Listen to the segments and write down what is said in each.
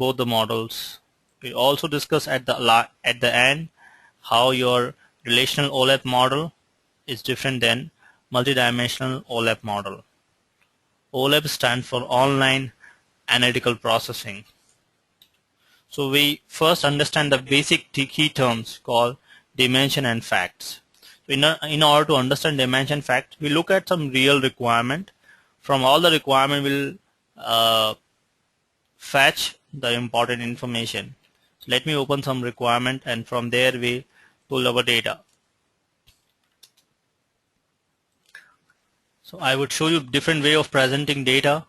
both the models. We also discuss at the end how your relational OLAP model is different than multidimensional OLAP model. OLAP stands for online analytical processing. So we first understand the basic key terms called dimension and facts. In order to understand dimension fact, we look at some real requirement. From all the requirement, we'll fetch the important information. So let me open some requirement, and from there we pull our data. So I would show you different way of presenting data,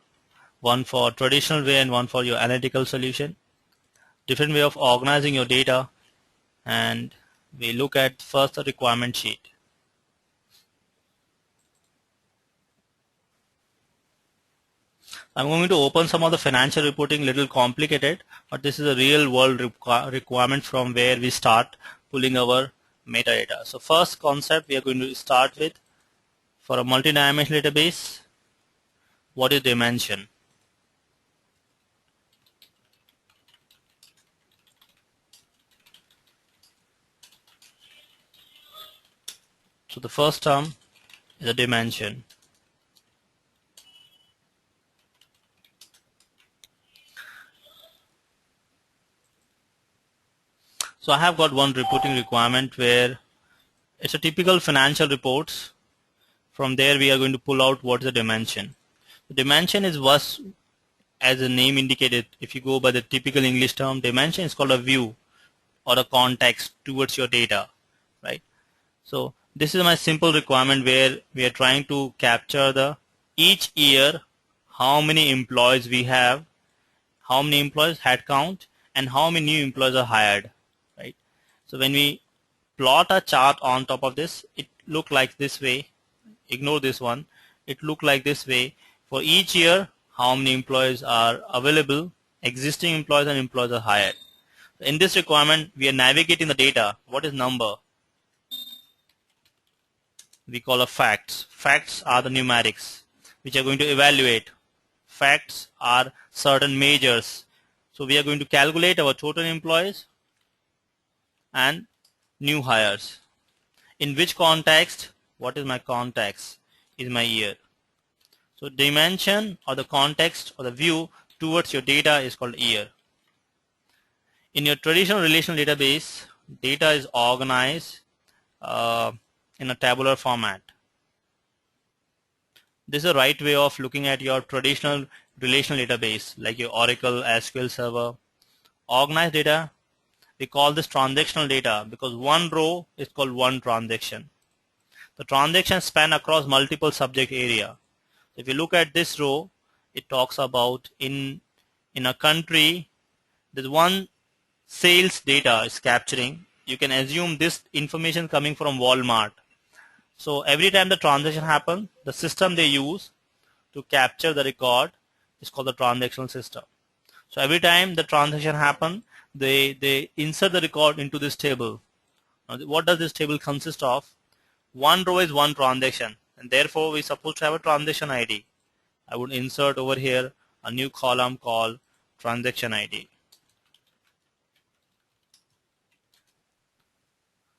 one for traditional way and one for your analytical solution. Different way of organizing your data, and we look at first the requirement sheet. I'm going to open some of the financial reporting, little complicated, but this is a real world requirement from where we start pulling our metadata. So first concept we are going to start with, for a multi-dimensional database, what is dimension? So the first term is a dimension. So I have got one reporting requirement where it's a typical financial reports. From there we are going to pull out what is the dimension. The dimension is what, as the name indicated, if you go by the typical English term, dimension is called a view or a context towards your data, right? So this is my simple requirement where we are trying to capture the each year how many employees we have, how many employees head count, and how many new employees are hired, right? So when we plot a chart on top of this, it look like this way. Ignore this one. It look like this way. For each year, how many employees are available, existing employees and employees are hired. In this requirement, we are navigating the data. What is number? We call a facts. Facts are the numerics which are going to evaluate. Facts are certain measures. So we are going to calculate our total employees and new hires. In which context? What is my context? Is my year. So dimension or the context or the view towards your data is called year. In your traditional relational database, data is organized in a tabular format. This is the right way of looking at your traditional relational database like your Oracle SQL Server. Organized data, we call this transactional data because one row is called one transaction. The transactions span across multiple subject area. If you look at this row, it talks about in a country, there's one sales data is capturing. You can assume this information coming from Walmart. So every time the transaction happens, the system they use to capture the record is called the transactional system. So every time the transaction happens, they insert the record into this table. Now, what does this table consist of? One row is one transaction, and therefore we're supposed to have a transaction ID. I would insert over here a new column called transaction ID.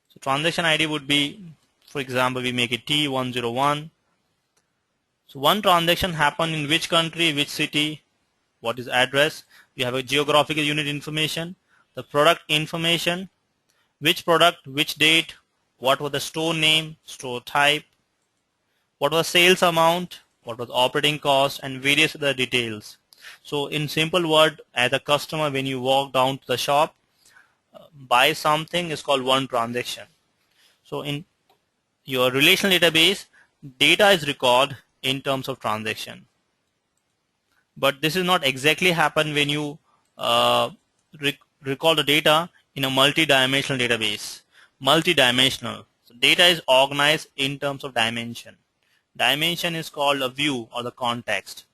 So transaction ID would be, for example, we make it T101. So one transaction happened in which country, which city, what is address. We have a geographical unit information, the product information, which product, which date, what was the store name, store type, what was sales amount, what was operating cost, and various other details. So in simple word, as a customer, when you walk down to the shop, buy something is called one transaction. So in your relational database, data is recorded in terms of transaction. But this is not exactly happen when you record the data in a multi-dimensional database. Multi-dimensional. So data is organized in terms of dimension. Dimension is called a view or the context.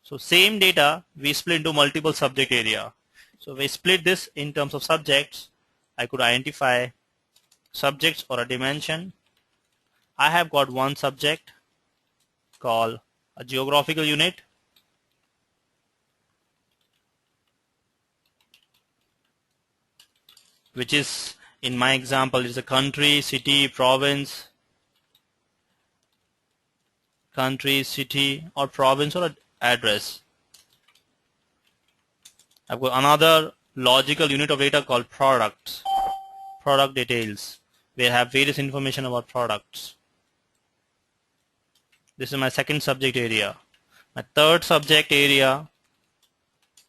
So same data we split into multiple subject area. So we split this in terms of subjects. I could identify subjects or a dimension. I have got one subject called a geographical unit. which is in my example is a country, city, province, country, city, or province, or address. I've got another logical unit of data called products, product details, where I have various information about products. This is my second subject area. My third subject area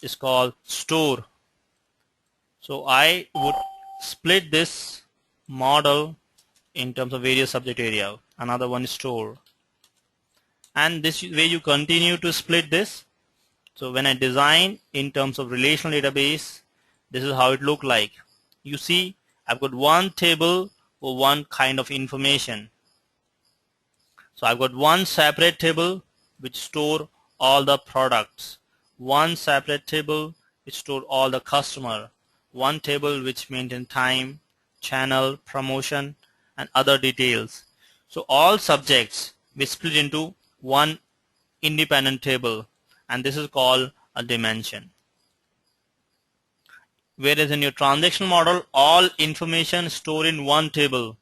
is called store. So I would split this model in terms of various subject area. Another one is store. And this way you continue to split this. So when I design in terms of relational database, this is how it look like. You see, I've got one table for one kind of information. So I've got one separate table which store all the products, one separate table which store all the customer, one table which maintain time, channel, promotion, and other details. So all subjects we split into one independent table, and this is called a dimension. Whereas in your transactional model, all information stored in one table,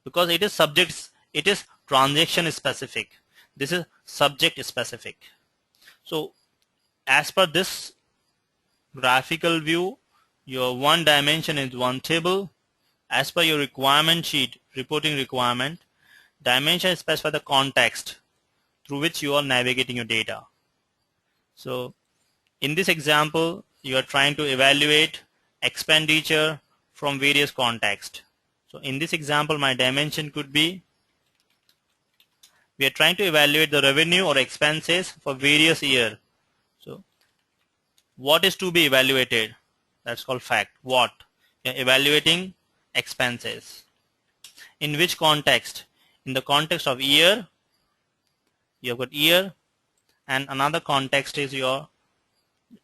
because it is subjects, it is transaction specific. This is subject specific. So as per this graphical view, your one dimension is one table. As per your requirement sheet, reporting requirement, dimension specifies the context through which you are navigating your data. So in this example, you are trying to evaluate expenditure from various contexts. So in this example, my dimension could be, we are trying to evaluate the revenue or expenses for various years. So what is to be evaluated? That's called fact. What? You are evaluating expenses. In which context? In the context of year, you have got year, and another context is your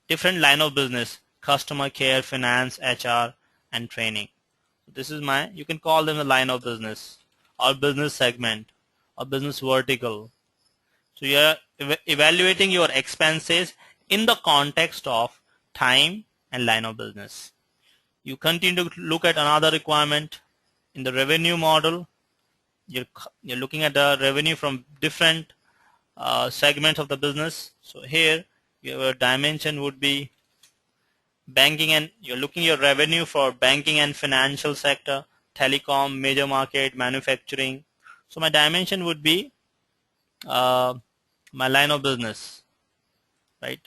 different line of business, customer care, finance, HR, and training. This is my, you can call them the line of business or business segment or business vertical. So you are evaluating your expenses in the context of time and line of business. You continue to look at another requirement in the revenue model. You're looking at the revenue from different segments of the business. So here your dimension would be banking, and you're looking your revenue for banking and financial sector, telecom, major market, manufacturing. So my dimension would be my line of business, right?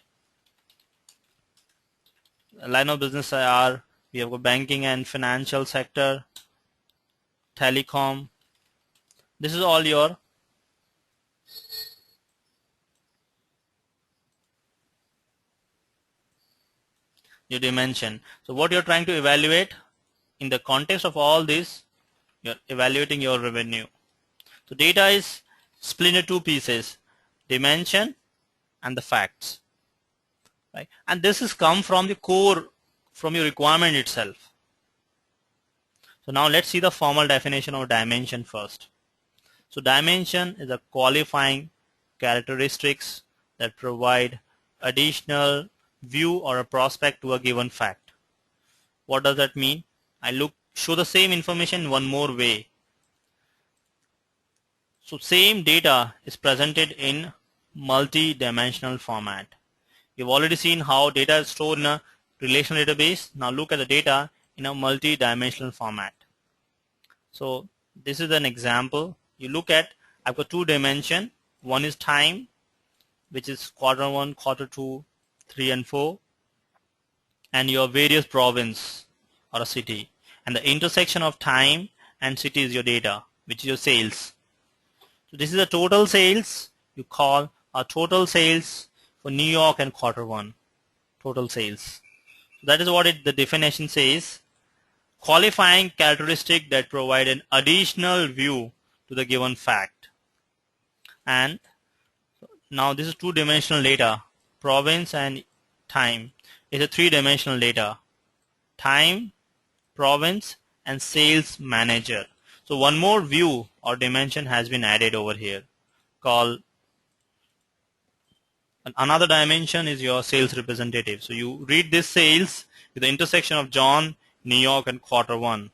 Line of business are, we have got banking and financial sector, telecom. This is all your dimension. So what you're trying to evaluate in the context of all this, you're evaluating your revenue. So data is split into two pieces, dimension and the facts, right? And this is come from the core, from your requirement itself. So now let's see the formal definition of dimension first. So dimension is a qualifying characteristics that provide additional view or a prospect to a given fact. What does that mean? I show the same information in one more way. So same data is presented in multi-dimensional format. You've already seen how data is stored in a relational database. Now look at the data in a multi-dimensional format. So this is an example. You look at, I've got two dimensions. One is time, which is quarter 1, quarter 2, 3 and 4, and your various province or a city. And the intersection of time and city is your data, which is your sales. So this is the total sales. You call a total sales for New York and quarter 1, total sales. So that is what the definition says. Qualifying characteristic that provide an additional view to the given fact. And now this is two-dimensional data. Province and time is a three-dimensional data. Time, province, and sales manager. So one more view or dimension has been added over here, called another dimension is your sales representative. So you read this sales with the intersection of John, New York, and quarter one.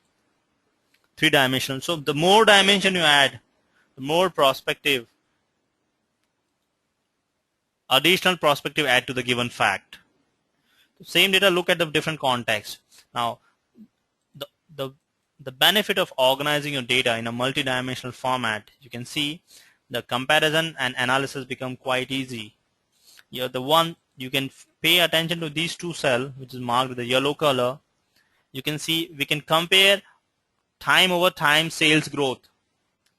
Three-dimensional. So the more dimension you add, the more additional perspective add to the given fact. Same data, look at the different context. Now, the, the, the benefit of organizing your data in a multi-dimensional format, you can see the comparison and analysis become quite easy. You're the one, you can pay attention to these two cells, which is marked with the yellow color. You can see we can compare time over time sales growth,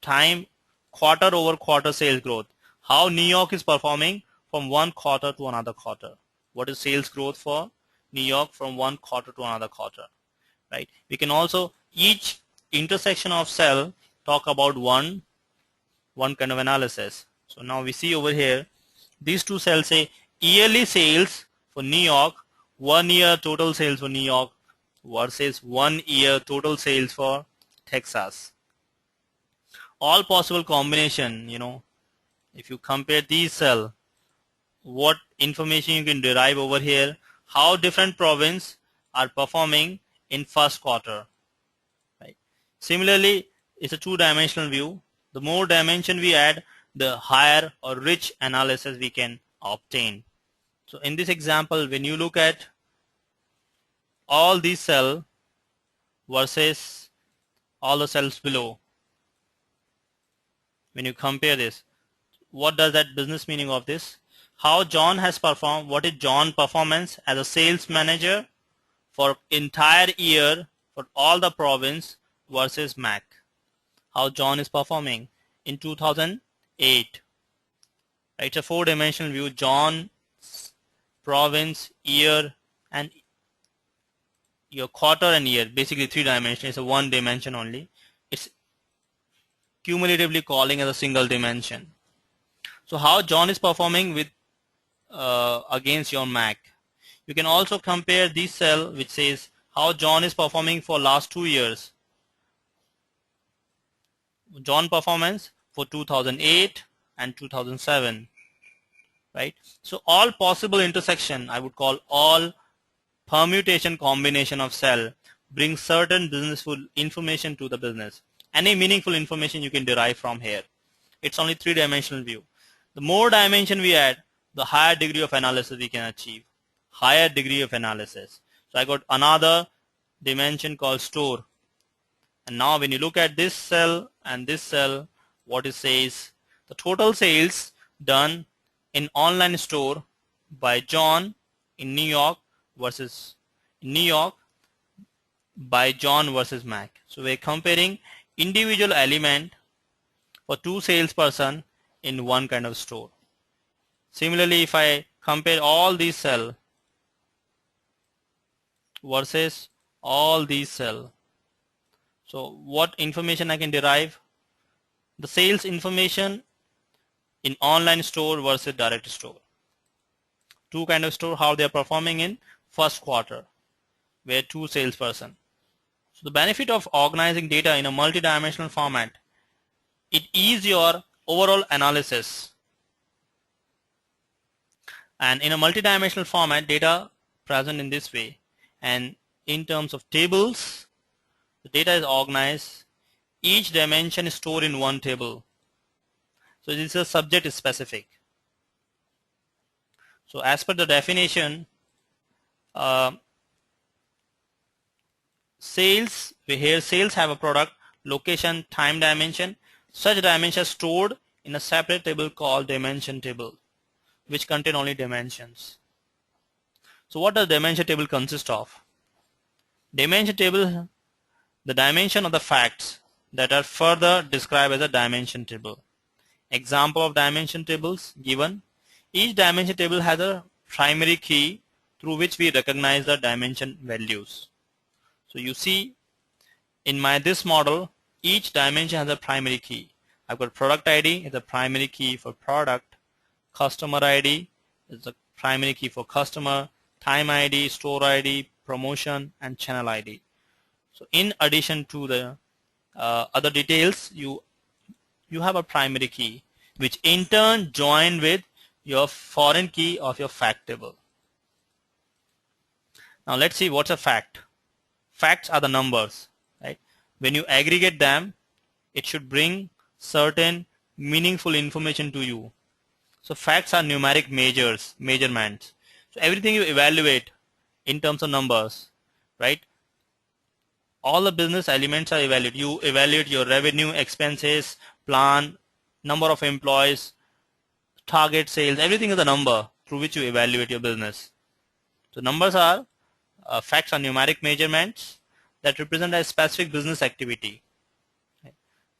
time quarter over quarter sales growth, how New York is performing from one quarter to another quarter. What is sales growth for New York from one quarter to another quarter, right? We can also each intersection of cell talk about one kind of analysis. So now we see over here these two cells say yearly sales for New York, 1 year total sales for New York versus 1 year total sales for Texas. All possible combination, if you compare these cells, what information you can derive over here, how different provinces are performing in first quarter. Right? Similarly, it's a two-dimensional view. The more dimension we add, the higher or rich analysis we can obtain. So in this example, when you look at all these cells versus all the cells below, when you compare this, what does that business meaning of this? How John has performed, what is John's performance as a sales manager for entire year for all the province versus Mac. How John is performing in 2008. It's a four-dimensional view, John, province, year, and your quarter and year, basically three-dimensional. It's a one dimension only. It's cumulatively calling as a single dimension. So how John is performing with against your Mac. You can also compare this cell which says how John is performing for last 2 years. John performance for 2008 and 2007, right? So all possible intersection, I would call all permutation combination of cell brings certain businessful information to the business. Any meaningful information you can derive from here. It's only three-dimensional view. The more dimension we add, the higher degree of analysis we can achieve. Higher degree of analysis. So I got another dimension called store. And now when you look at this cell and this cell, what it says, the total sales done in online store by John in New York versus New York by John versus Mac. So we're comparing individual element for two salesperson in one kind of store. Similarly, if I compare all these cells versus all these cells, so what information I can derive? The sales information in online store versus direct store. Two kind of store, how they are performing in first quarter, where two salesperson. So the benefit of organizing data in a multi-dimensional format, it eases your overall analysis. And in a multi-dimensional format, data present in this way, and in terms of tables, the data is organized. Each dimension is stored in one table. So this is a subject specific. So as per the definition, sales, here sales have a product, location, time dimension. Such dimensions stored in a separate table called dimension table, which contain only dimensions. So what does dimension table consist of? Dimension table, the dimension of the facts that are further described as a dimension table. Example of dimension tables given. Each dimension table has a primary key through which we recognize the dimension values. So you see in this model, each dimension has a primary key. I've got product ID is a primary key for product, customer ID is the primary key for customer, time ID, store ID, promotion, and channel ID. So in addition to the other details, you have a primary key which in turn join with your foreign key of your fact table. Now let's see what's a fact. facts are the numbers, right? When you aggregate them, it should bring certain meaningful information to you. So facts are numeric measurements. So everything you evaluate in terms of numbers, right? All the business elements are evaluated. You evaluate your revenue, expenses, plan, number of employees, target sales. Everything is a number through which you evaluate your business. So numbers are facts are numeric measurements that represent a specific business activity.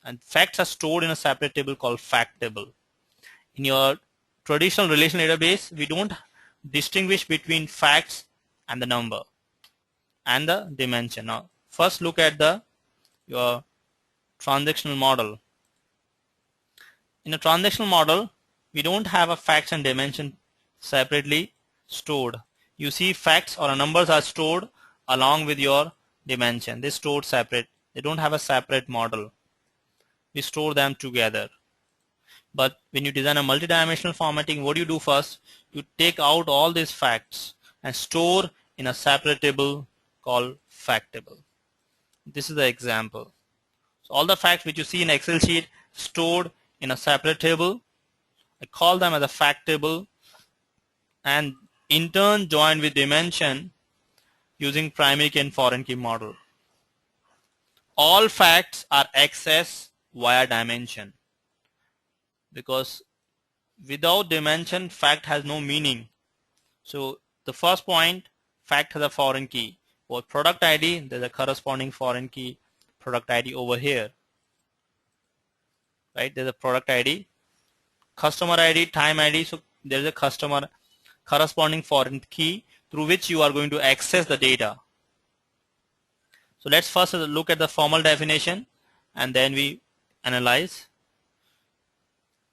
And facts are stored in a separate table called fact table. In your traditional relational database, we don't distinguish between facts and the number and the dimension. Now, first look at your transactional model. In a transactional model, we don't have a facts and dimension separately stored. You see, facts or numbers are stored along with your dimension. They're stored separate. They don't have a separate model. We store them together. But when you design a multidimensional formatting, what do you do first? You take out all these facts and store in a separate table called fact table. This is the example. So all the facts which you see in Excel sheet stored in a separate table, I call them as a fact table, and in turn joined with dimension using primary key and foreign key model. All facts are accessed via dimension, because without dimension fact has no meaning. So the first point, fact has a foreign key. For product ID, there's a corresponding foreign key, product ID over here, right? There's a product ID, customer ID, time ID. So there's a customer corresponding foreign key through which you are going to access the data. So let's first look at the formal definition and then we analyze.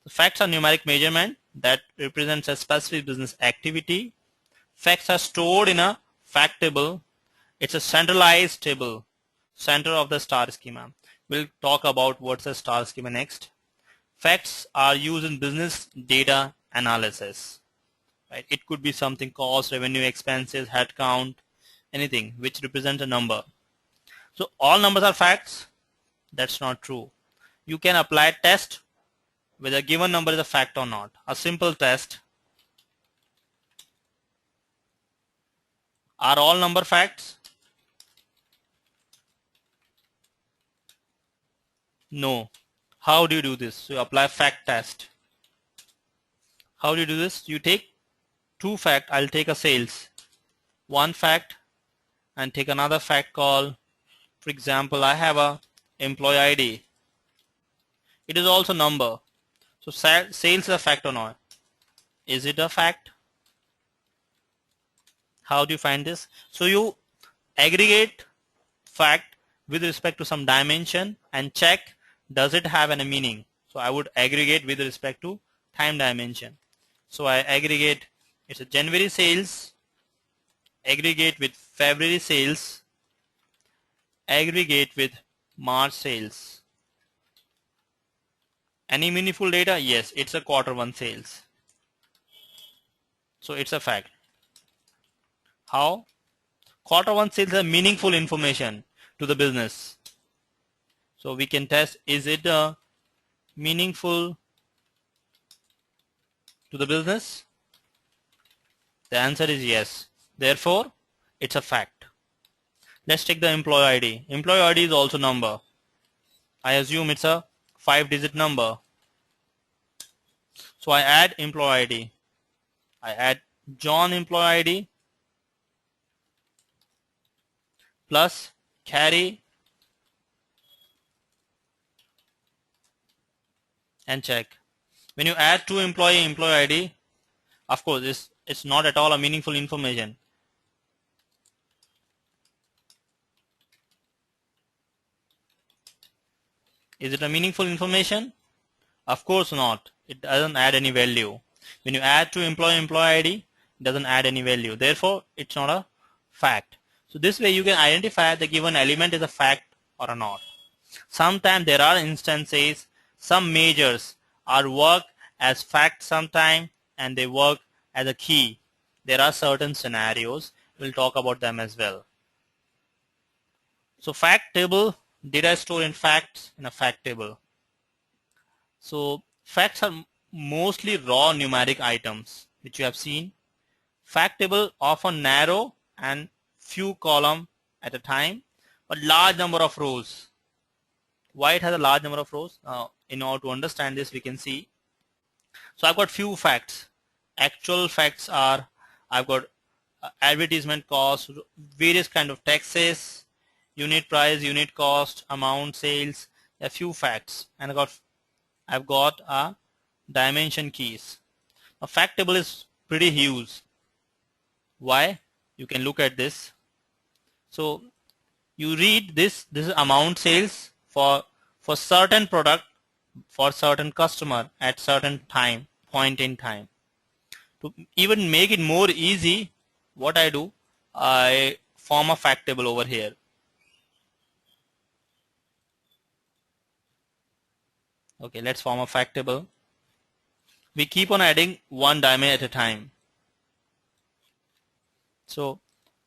The facts are numeric measurement that represents a specific business activity. Facts are stored in a fact table. It's a centralized table, center of the star schema. We'll talk about what's a star schema next. Facts are used in business data analysis. Right? It could be something, cost, revenue, expenses, headcount, anything which represents a number. So all numbers are facts? That's not true. You can apply test whether a given number is a fact or not. A simple test. Are all number facts? No. How do you do this? So you apply fact test. How do you do this? You take two fact. I'll take a sales. One fact and take another fact called, for example, I have a employee ID. It is also number. So sales is a fact or not? Is it a fact? How do you find this? So you aggregate fact with respect to some dimension and check does it have any meaning. So I would aggregate with respect to time dimension. So I aggregate, it's a January sales, aggregate with February sales, aggregate with March sales. Any meaningful data? Yes, it's a quarter one sales. So it's a fact. How? Quarter one sales are meaningful information to the business. So we can test, is it meaningful to the business? The answer is yes. Therefore, it's a fact. Let's take the employee ID. Employee ID is also number. I assume it's a 5-digit number. So I add employee ID. I add John employee ID plus Carrie and check. When you add two employee ID, of course it's not at all a meaningful information. Is it a meaningful information? Of course not. It doesn't add any value. When you add two employee ID, it doesn't add any value. Therefore, it's not a fact. So this way you can identify the given element is a fact or a not. Sometimes there are instances, some measures are work as fact sometime and they work as a key. There are certain scenarios. We'll talk about them as well. So fact table, data is stored in facts in a fact table. So facts are mostly raw numeric items which you have seen. Fact table often narrow and few column at a time, but large number of rows. Why it has a large number of rows? In order to understand this, we can see. So I've got few facts. Actual facts are, I've got advertisement cost, various kind of taxes, unit price, unit cost, amount, sales, a few facts, and I've got a dimension keys. A fact table is pretty huge. Why? You can look at this. So you read this is amount sales for certain product for certain customer at certain point in time. To even make it more easy, what I do, I form a fact table over here. Okay, let's form a fact table. We keep on adding one diamond at a time. So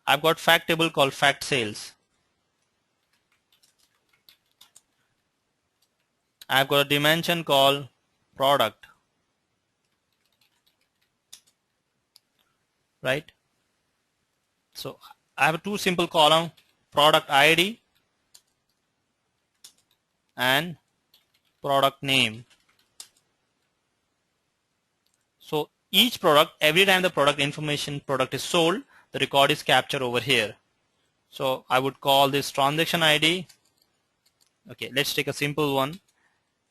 I've got fact table called fact sales. I've got a dimension called product, right? So I have two simple column, product ID and product name. So each product, every time the product is sold, the record is captured over here. So I would call this transaction ID. Okay, let's take a simple one.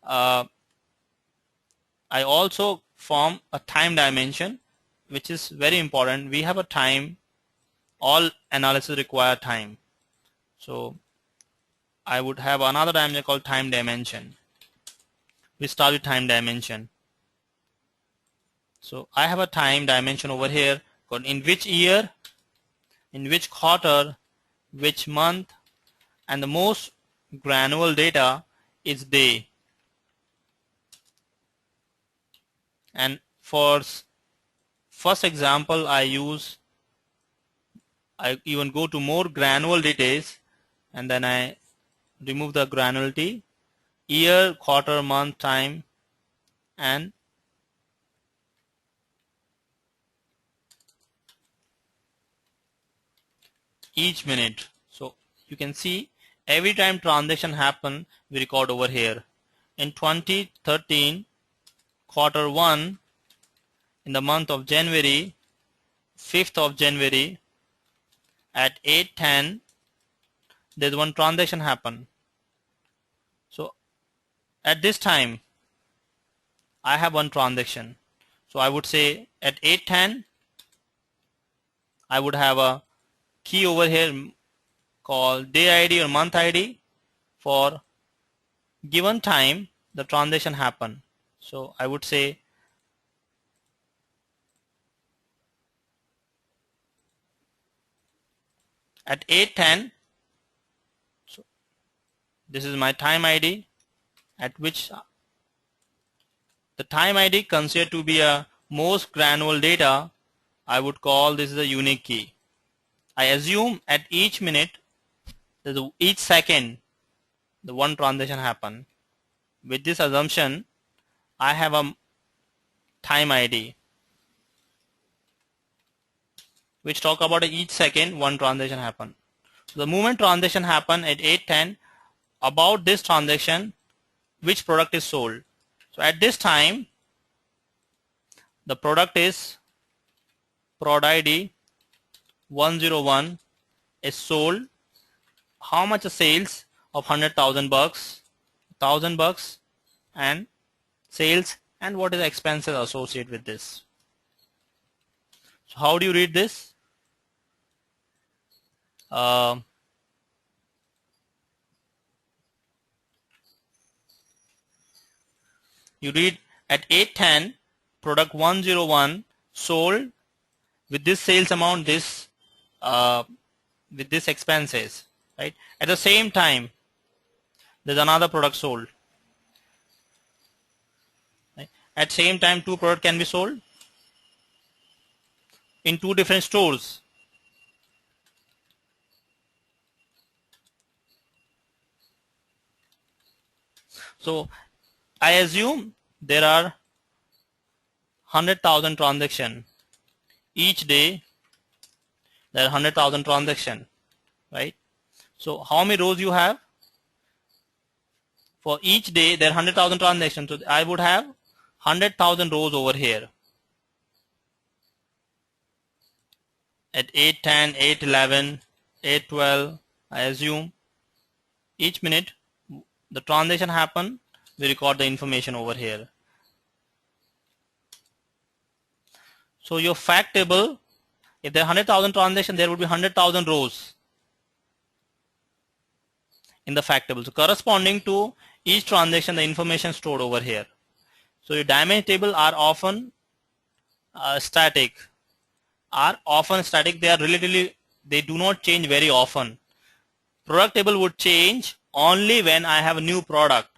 I also form a time dimension, which is very important. We have a time, all analysis require time. So I would have another dimension called time dimension. We start with time dimension. So I have a time dimension over here called in which year, in which quarter, which month, and the most granular data is day. And for first example, I even go to more granular details, and then I remove the granularity, year, quarter, month, time, and each minute. So you can see every time transaction happen, we record over here. In 2013, quarter 1, in the month of January, 5th of January, at 8:10, there's one transaction happen. So at this time, I have one transaction. So I would say at 8:10, I would have a key over here called day ID or month ID for given time the transaction happen. So I would say at 8:10, so this is my time ID at which the time ID considered to be a most granular data. I would call this is a unique key. I assume at each minute, each second, the one transaction happen. With this assumption, I have a time ID which talk about each second one transaction happen. So the moment transaction happen at 8:10, about this transaction, which product is sold. So at this time, the product is prod ID 101 is sold. How much sales of $100,000, $1,000, and sales, and what is the expenses associated with this. So how do you read this? You read at 8:10, product 101 sold with this sales amount, this with this expenses, right? At the same time, there's another product sold. Right? At same time, two products can be sold in two different stores. So I assume there are 100,000 transactions. Each day there are 100,000 transactions, right? So how many rows you have? For each day there are 100,000 transactions. So I would have 100,000 rows over here. At 8:10, 8:11, 8:12, I assume each minute the transaction happen, we record the information over here. So your fact table, if there are 100,000 transactions, there would be 100,000 rows in the fact table. So corresponding to each transaction, the information stored over here. So your dimension table are often static. They are relatively, they do not change very often. Product table would change only when I have a new product.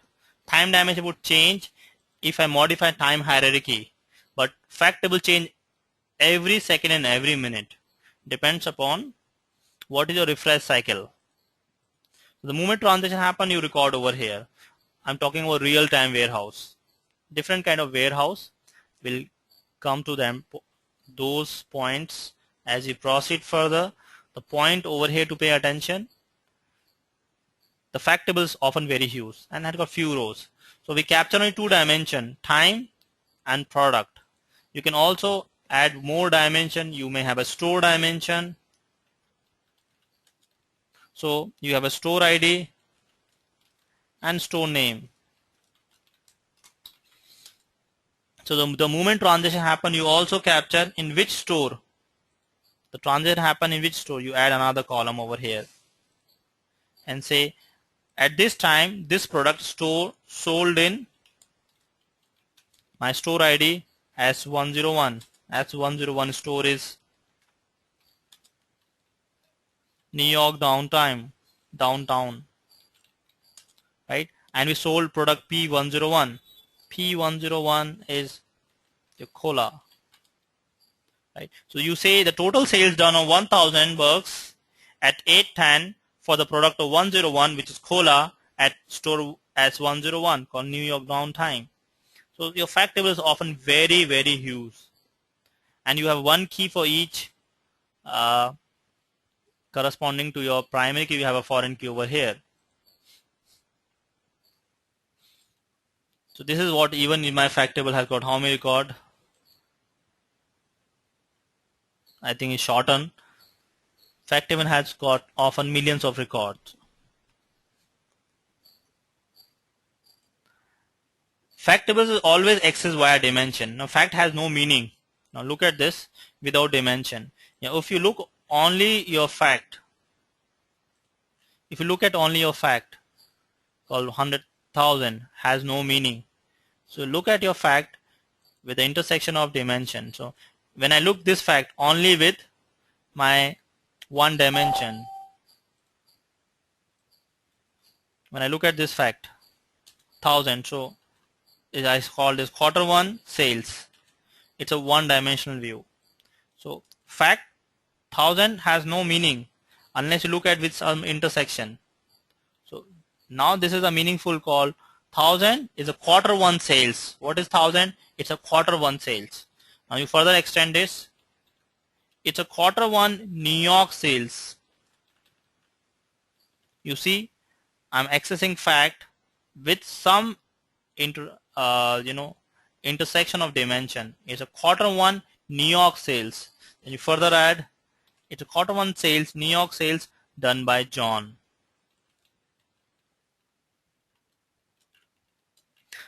Time dimension would change if I modify time hierarchy. But fact table change every second and every minute. Depends upon what is your refresh cycle. The moment transaction happen, you record over here. I'm talking about real-time warehouse. Different kind of warehouse will come to them, those points as you proceed further. The point over here to pay attention, the fact table is often very huge and has got few rows. So we capture only two dimension, time and product. You can also add more dimension. You may have a store dimension. So you have a store ID and store name. So the moment transaction happen, you also capture in which store. The transaction happen in which store. You add another column over here and say at this time this product store sold in my store ID S101. S101 store is New York downtown, right? And we sold product P101. P101 is your cola, right? So you say the total sales done on $1,000 at 8:10 for the product of 101, which is cola, at store S101 called New York downtime. So your fact table is often very, very huge, and you have one key for each. Corresponding to your primary key, you have a foreign key over here. So this is what even in my fact table has got how many record. I think it's shortened. Fact table has got often millions of records. Fact tables is always accessed via dimension. Now fact has no meaning. Now look at this without dimension. Now if you look only your fact, if you look at only your fact called 100,000 has no meaning. So look at your fact with the intersection of dimension. So when I look this fact only with my one dimension, when I look at this fact 1000, so I call this quarter one sales. It's a one dimensional view. So fact 1000 has no meaning unless you look at with some intersection. So now this is a meaningful call. 1000 is a quarter one sales. What is 1000? It's a quarter one sales. Now you further extend this. It's a quarter one New York sales. You see, I'm accessing fact with some intersection of dimension. It's a quarter one New York sales. And you further add, it's a quarter one sales, New York sales done by John.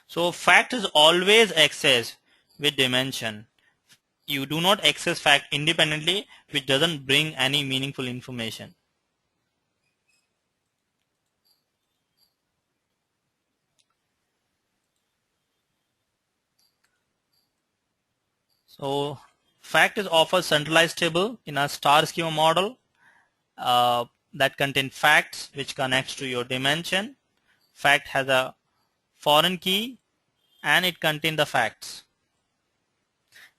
So fact is always accessed with dimension. You do not access fact independently, which doesn't bring any meaningful information. So fact is often centralized table in a star schema model that contains facts which connects to your dimension. Fact has a foreign key and it contains the facts.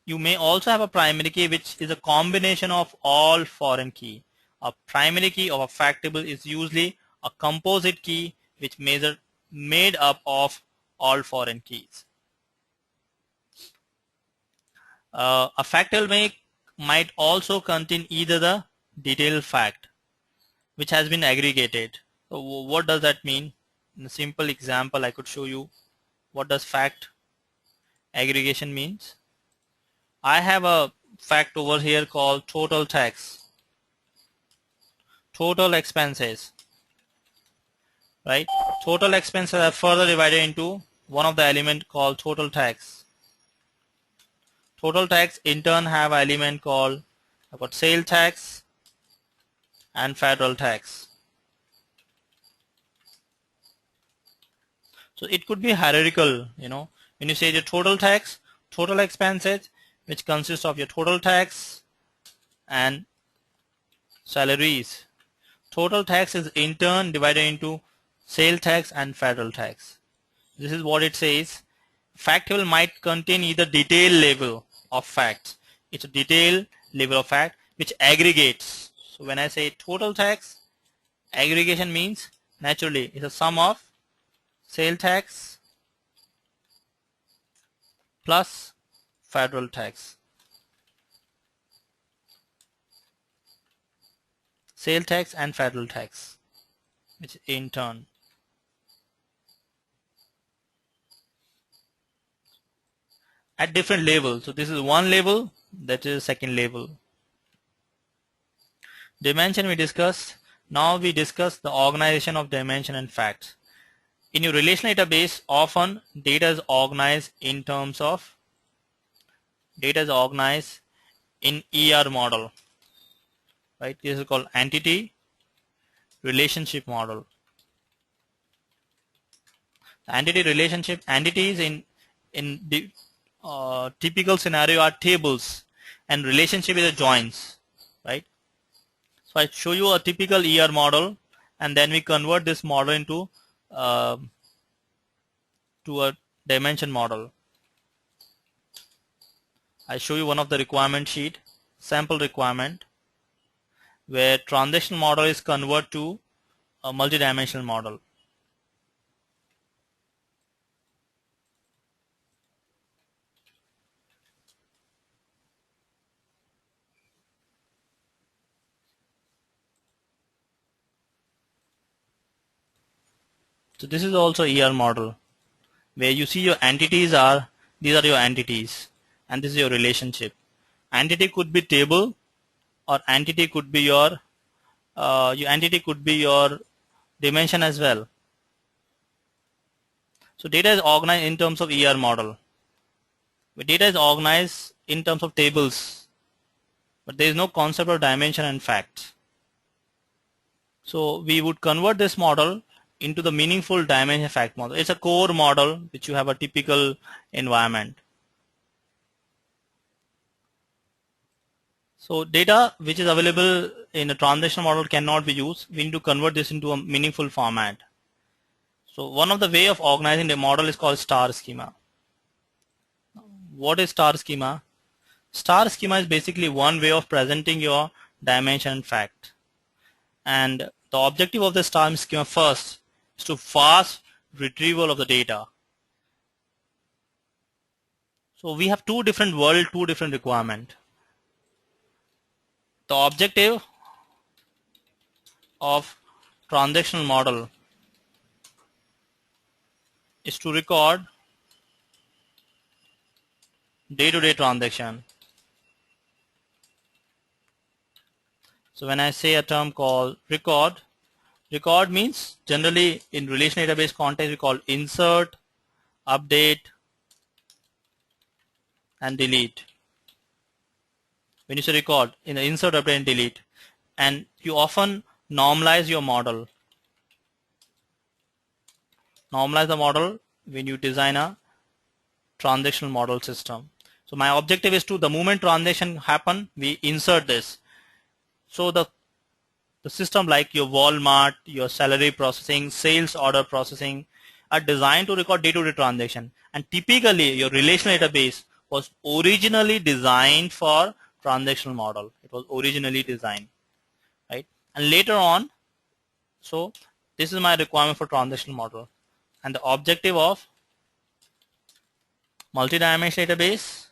You may also have a primary key which is a combination of all foreign key. A primary key of a fact table is usually a composite key which measures made up of all foreign keys. A fact table might also contain either the detailed fact which has been aggregated. So what does that mean? In a simple example, I could show you what does fact aggregation means. I have a fact over here called total tax, total expenses, right? Total expenses are further divided into one of the element called total tax. Total tax in turn have an element called, I've got sale tax and federal tax. So it could be hierarchical, when you say the total tax, total expenses, which consists of your total tax and salaries. Total tax is in turn divided into sale tax and federal tax. This is what it says. Fact table might contain either detailed level of facts. It's a detailed level of fact which aggregates. So when I say total tax, aggregation means naturally it's a sum of sale tax plus federal tax. Sale tax and federal tax, which in turn. At different levels. So this is one level, that is second level. Dimension we discussed. Now we discuss the organization of dimension and facts. In your relational database, often data is organized in terms of in ER model, right? This is called entity relationship model. Entity relationship entities in the typical scenario are tables, and relationship is a joins, right? So I show you a typical ER model, and then we convert this model into to a dimension model. I show you one of the requirement sheet, sample requirement, where transaction model is converted to a multidimensional model. So this is also ER model, where you see your entities are, these are your entities, and this is your relationship. Entity could be table, or entity could be your entity could be your dimension as well. So data is organized in terms of ER model. But data is organized in terms of tables, but there is no concept of dimension and fact. So we would convert this model into the meaningful dimension fact model. It's a core model which you have a typical environment. So data which is available in a transactional model cannot be used. We need to convert this into a meaningful format. So one of the way of organizing the model is called star schema. What is star schema? Star schema is basically one way of presenting your dimension and fact. And the objective of the star schema first is to fast retrieval of the data. So we have two different world, two different requirement. The objective of transactional model is to record day-to-day transaction. So when I say a term called record means generally in relational database context we call insert, update, and delete. When you say record, in the insert, update, and delete, and you often normalize your model. Normalize the model when you design a transactional model system. So my objective is to, the moment transaction happen, we insert this. So the system like your Walmart, your salary processing, sales order processing are designed to record day-to-day transaction. And typically your relational database was originally designed for transactional model. It was originally designed, right? And later on, so this is my requirement for transactional model. And the objective of multi-dimensional database,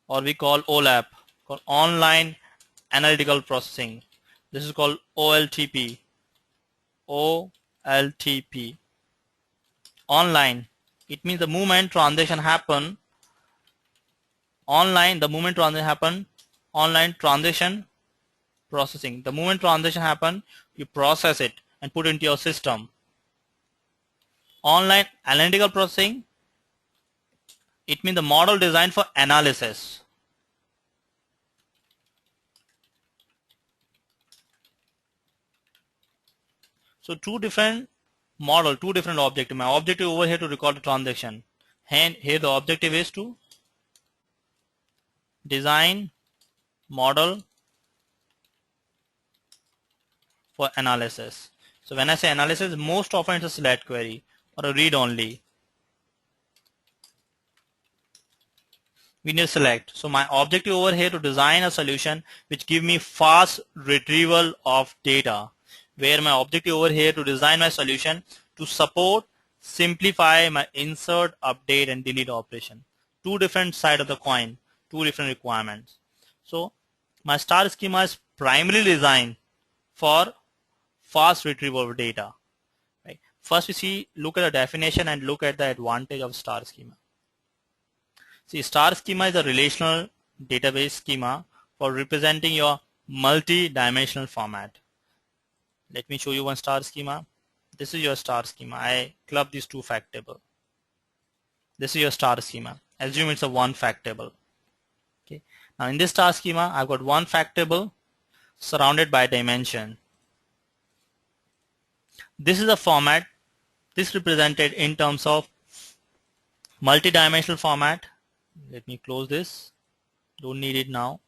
or we call OLAP, called online analytical processing. This is called OLTP. OLTP. Online. It means the moment transaction happen online, the moment transaction happen, online transaction processing. The moment transaction happen, you process it and put it into your system. Online analytical processing, it means the model designed for analysis. So two different model, two different objective. My objective over here to record the transaction, and here the objective is to design model for analysis. So when I say analysis, most often it's a select query or a read only. We need to select. So my objective over here to design a solution which give me fast retrieval of data, where my objective over here to design my solution to support, simplify my insert, update and delete operation. Two different side of the coin, two different requirements. So my star schema is primarily designed for fast retrieval of data. Right? First we look at the definition and look at the advantage of star schema. See, star schema is a relational database schema for representing your multi-dimensional format. Let me show you one star schema. This is your star schema. I club these two fact table. This is your star schema. Assume it's a one fact table. Okay. Now in this star schema, I've got one fact table surrounded by dimension. This is a format. This represented in terms of multi-dimensional format. Let me close this. Don't need it now.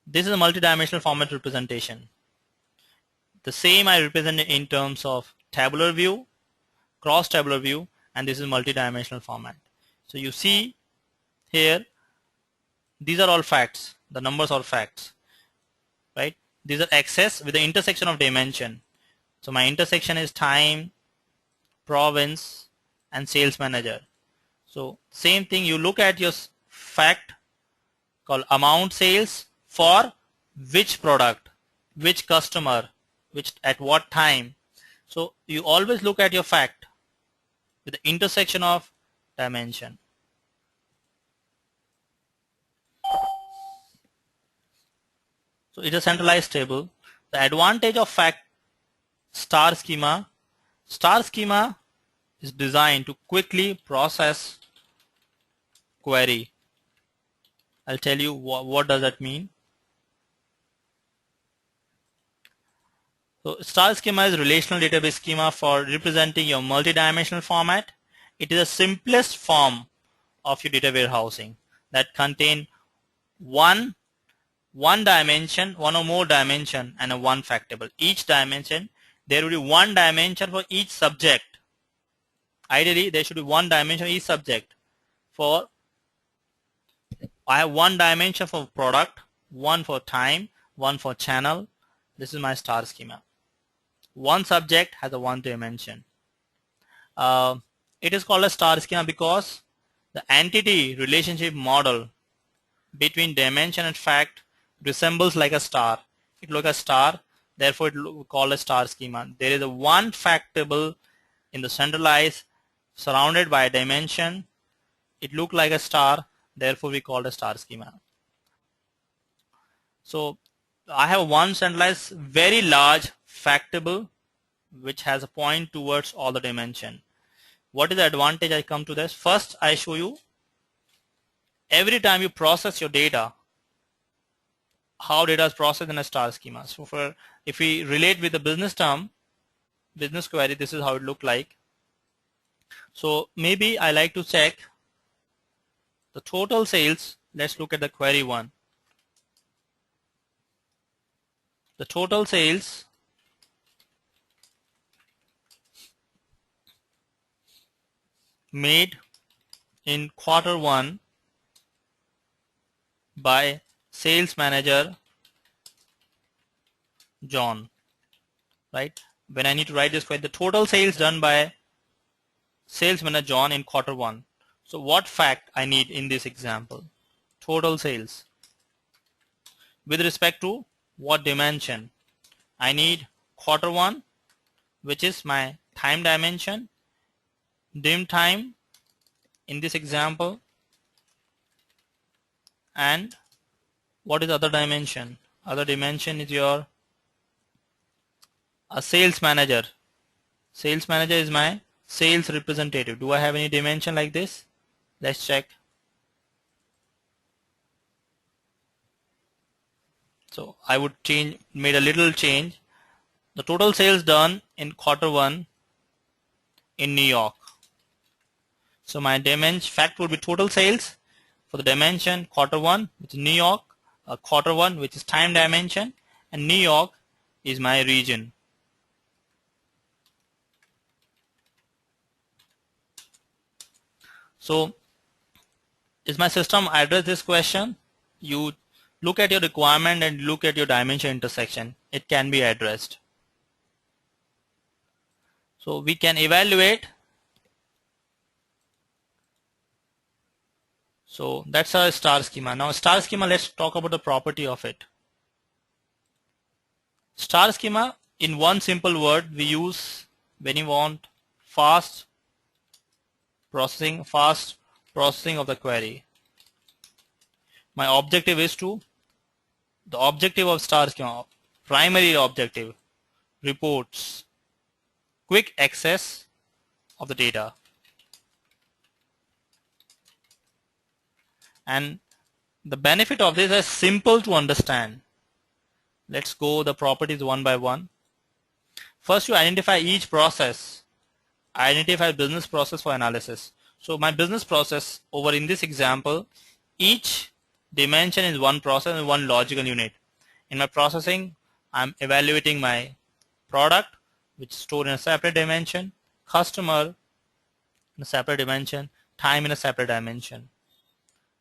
This is a multi-dimensional format representation. The same I represented in terms of tabular view, cross tabular view, and this is multi-dimensional format. So you see here, these are all facts. The numbers are facts, right? These are axes with the intersection of dimension. So my intersection is time, province, and sales manager. So same thing, you look at your fact called amount sales for which product, which customer, which at what time. So you always look at your fact with the intersection of dimension. So it's a centralized table. The advantage of fact star schema is designed to quickly process query. I'll tell you what does that mean. So star schema is relational database schema for representing your multi-dimensional format. It is the simplest form of your data warehousing that contain one dimension, one or more dimension, and a one fact table. Each dimension, there will be one dimension for each subject. Ideally, there should be one dimension for each subject. I have one dimension for product, one for time, one for channel. This is my star schema. One subject has a one dimension. It is called a star schema because the entity relationship model between dimension and fact resembles like a star. It looks like a star, therefore it is called a star schema. There is a one fact table in the centralized surrounded by a dimension. It looks like a star, therefore we call it a star schema. So I have one centralized very large fact table which has a point towards all the dimension. What is the advantage? I come to this. First I show you every time you process your data, how data is processed in a star schema. So if we relate with the business term, business query, this is how it look like. So maybe I like to check the total sales. Let's look at the query one. The total sales made in quarter one by sales manager John, right? When I need to write this query, the total sales done by sales manager John in quarter 1. So what fact I need in this example? Total sales. With respect to what dimension? I need quarter 1, which is my time dimension, dim time in this example, and what is other dimension? Other dimension is your a sales manager. Sales manager is my sales representative. Do I have any dimension like this? Let's check. So I would made a little change. The total sales done in quarter 1 in New York. So my dimension fact would be total sales for the dimension quarter 1, which is New York, quarter 1, which is time dimension, and New York is my region. So is my system address this question? You look at your requirement and look at your dimension intersection. It can be addressed. So we can evaluate. So that's a star schema. Now star schema, let's talk about the property of it. Star schema, in one simple word, we use when you want fast processing of the query. My objective is the objective of star schema, primary objective, reports quick access of the data. And the benefit of this is simple to understand. Let's go the properties one by one. First, you identify each process. Identify business process for analysis. So my business process over in this example, each dimension is one process and one logical unit. In my processing, I'm evaluating my product, which is stored in a separate dimension, customer in a separate dimension, time in a separate dimension.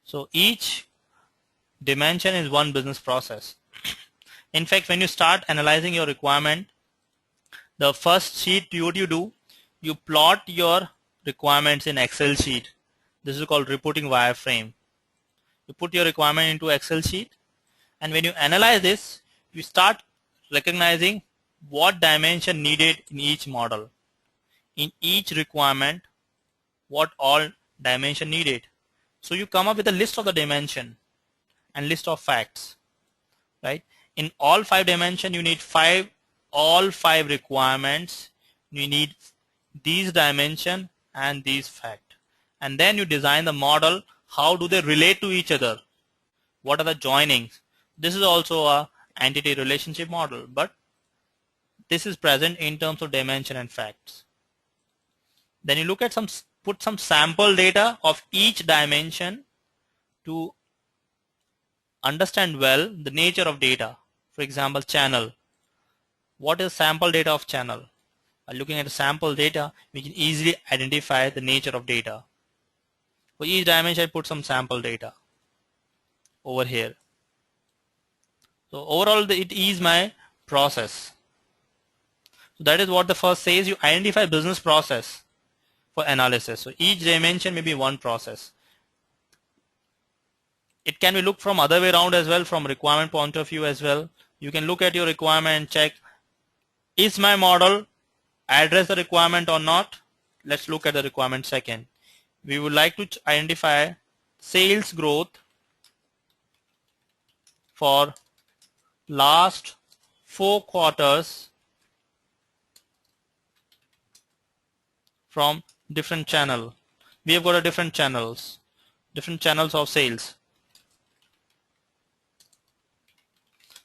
So each dimension is one business process. In fact, when you start analyzing your requirement, the first sheet, what you do, you plot your requirements in Excel sheet. This is called reporting wireframe. You put your requirement into Excel sheet, and when you analyze this, you start recognizing what dimension needed in each model. In each requirement, what all dimension needed. So you come up with a list of the dimension and list of facts, right? In all 5 dimensions, you need all 5 requirements. You need these dimension and these fact, and then you design the model. How do they relate to each other? What are the joinings? This is also a entity relationship model, but this is present in terms of dimension and facts. Then you look at put some sample data of each dimension to understand well the nature of data. For example, channel. What is sample data of channel? By looking at the sample data, we can easily identify the nature of data. For each dimension, I put some sample data over here. So overall, it is my process. So that is what the first says. You identify business process for analysis. So each dimension may be one process. It can be looked from other way around as well, from requirement point of view as well. You can look at your requirement and check, is my model address the requirement or not? Let's look at the requirement second. We would like to identify sales growth for last 4 quarters from different channel. We have got a different channels of sales.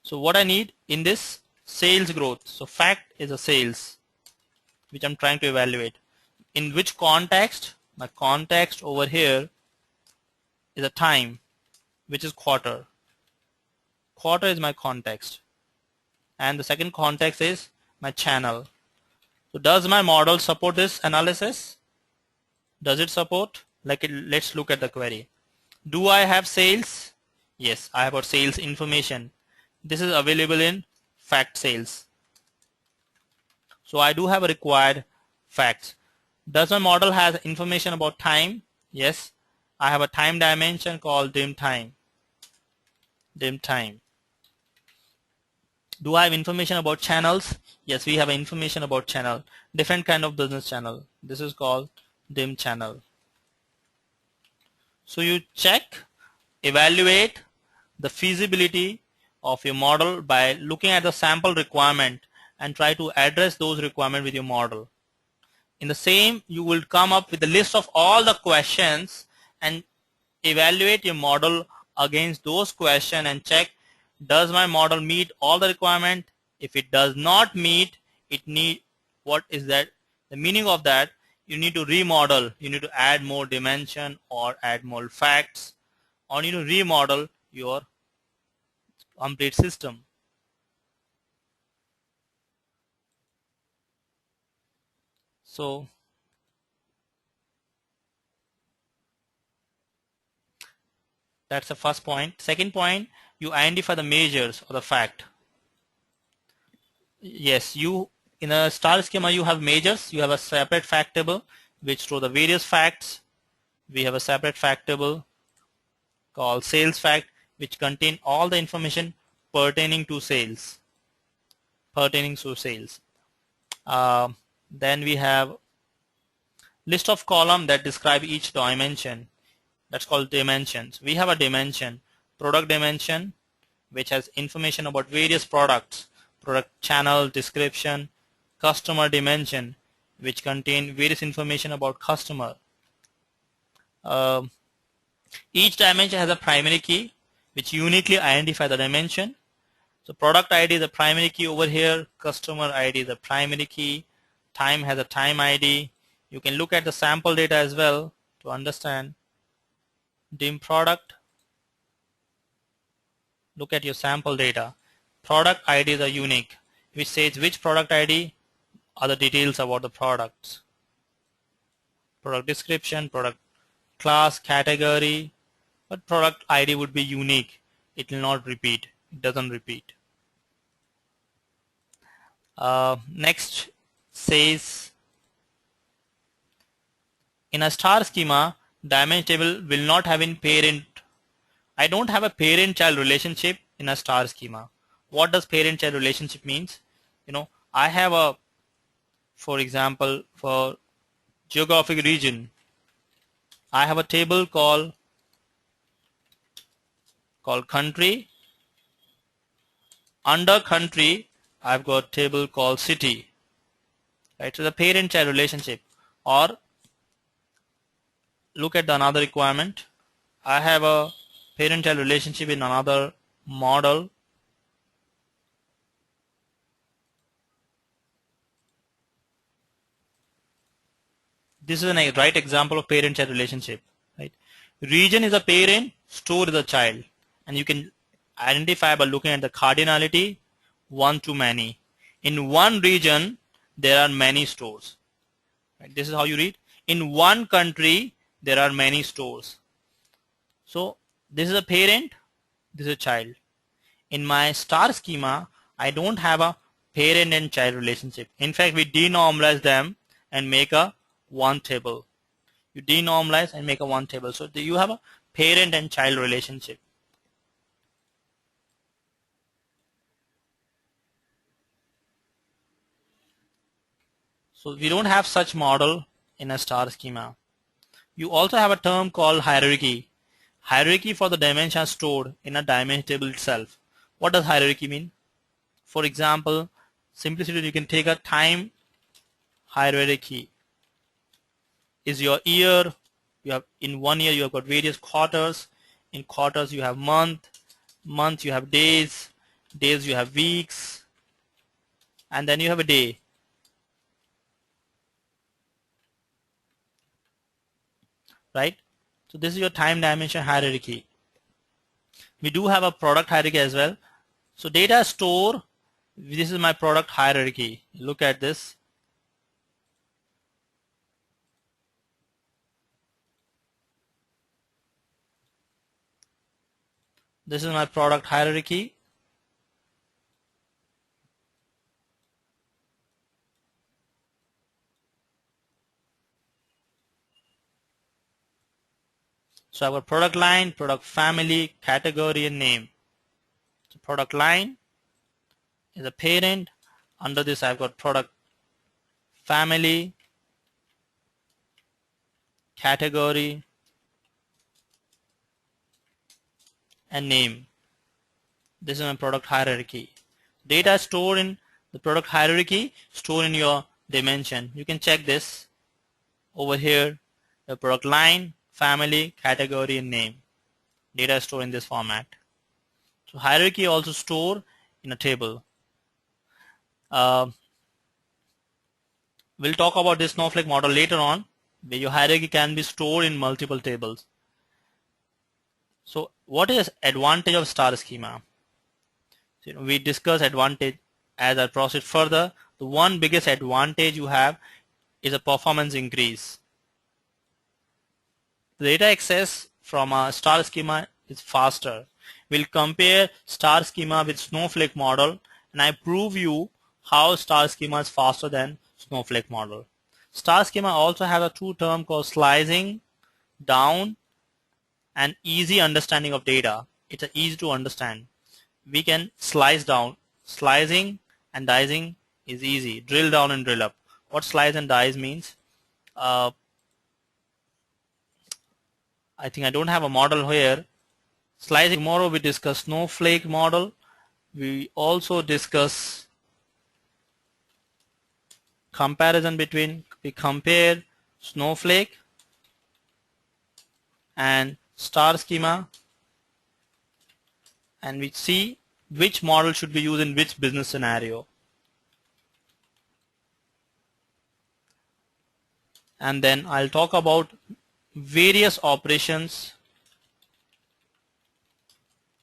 So what I need in this sales growth, so fact is a sales, which I'm trying to evaluate. In which context? My context over here is a time, which is quarter. Quarter is my context. And the second context is my channel. So does my model support this analysis? Does it support? Let's look at the query. Do I have sales? Yes, I have got sales information. This is available in fact sales. So I do have a required facts. Does my model has information about time? Yes. I have a time dimension called dim time. Dim time. Do I have information about channels? Yes, we have information about channel. Different kind of business channel. This is called dim channel. So you check, evaluate the feasibility of your model by looking at the sample requirement and try to address those requirements with your model. In the same, you will come up with a list of all the questions and evaluate your model against those questions and check, does my model meet all the requirement? If it does not meet, what is that? The meaning of that, you need to remodel. You need to add more dimension or add more facts, or you need to remodel your complete system. So that's the first point. Second point, you identify the measures or the fact. Yes, you in a star schema you have measures. You have a separate fact table which show the various facts. We have a separate fact table called sales fact which contain all the information pertaining to sales. Uh, then we have list of column that describe each dimension. That's called dimensions. We have a dimension, product dimension, which has information about various products, product channel description, customer dimension, which contain various information about customer. Um each dimension has a primary key which uniquely identify the dimension. So product ID is the primary key over here, customer ID is the primary key, time has a time ID. You can look at the sample data as well to understand. Dim product, look at your sample data. Product IDs are unique, which says which product ID are the details about the products. Product description, product class, category, but product ID would be unique. It will not repeat. It doesn't repeat. Next says in a star schema, dimension table will not have in parent. I don't have a parent-child relationship in a star schema. What does parent-child relationship means? I have a, for example, for geographic region, I have a table called country. Under country, I've got table called city. Right, so the parent-child relationship. Or look at the another requirement. I have a parent-child relationship in another model. This is a right example of parent-child relationship. Right, region is a parent, store is a child, and you can identify by looking at the cardinality, one to many. In one region, there are many stores. Right, this is how you read. In one country, there are many stores. So this is a parent, this is a child. In my star schema, I don't have a parent and child relationship. In fact, we denormalize them and make a one table. You denormalize and make a one table. So you have a parent and child relationship. So we don't have such model in a star schema. You also have a term called hierarchy. Hierarchy for the dimension stored in a dimension table itself. What does hierarchy mean? For example, simplicity, you can take a time hierarchy. Is your year, you have in 1 year you have got various quarters. In quarters you have month you have days you have weeks, and then you have a day. Right, so this is your time dimension hierarchy. We do have a product hierarchy as well. So data store, this is my product hierarchy. Look at this. This is my product hierarchy. So I've got product line, product family, category, and name. So product line is a parent. Under this I've got product family, category, and name. This is my product hierarchy. Data stored in the product hierarchy, stored in your dimension. You can check this over here. The product line, family, category, and name. Data is stored in this format. So hierarchy also stored in a table. We'll talk about this Snowflake model later on, where your hierarchy can be stored in multiple tables. So what is advantage of star schema? So, we discuss advantage. As I proceed further, the one biggest advantage you have is a performance increase. The data access from a star schema is faster. We'll compare star schema with Snowflake model, and I prove you how star schema is faster than Snowflake model. Star schema also has a two term called slicing down and easy understanding of data. It's easy to understand. We can slice down. Slicing and dicing is easy. Drill down and drill up. What slice and dice means? I think I don't have a model here. Slicing, tomorrow we discuss Snowflake model. We also discuss comparison between, we compare Snowflake and star schema, and we see which model should be used in which business scenario. And then I'll talk about various operations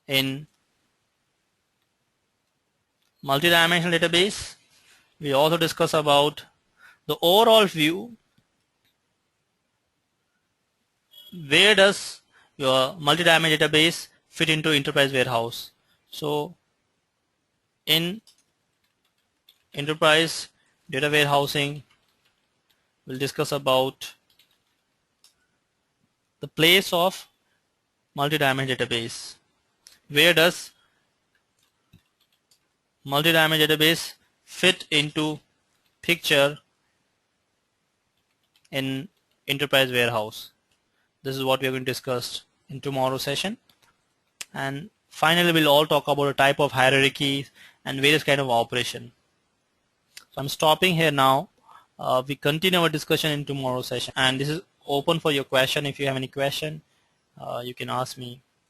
in multidimensional database. We also discuss about the overall view. Where does your multidimensional database fit into enterprise warehouse? So in enterprise data warehousing, we'll discuss about the place of multidimensional database. Where does multidimensional database fit into picture in enterprise warehouse? This is what we are going to discuss in tomorrow's session. And finally, we'll all talk about a type of hierarchy and various kind of operation. So I'm stopping here now. We continue our discussion in tomorrow's session, and this is open for your question. If you have any question, you can ask me.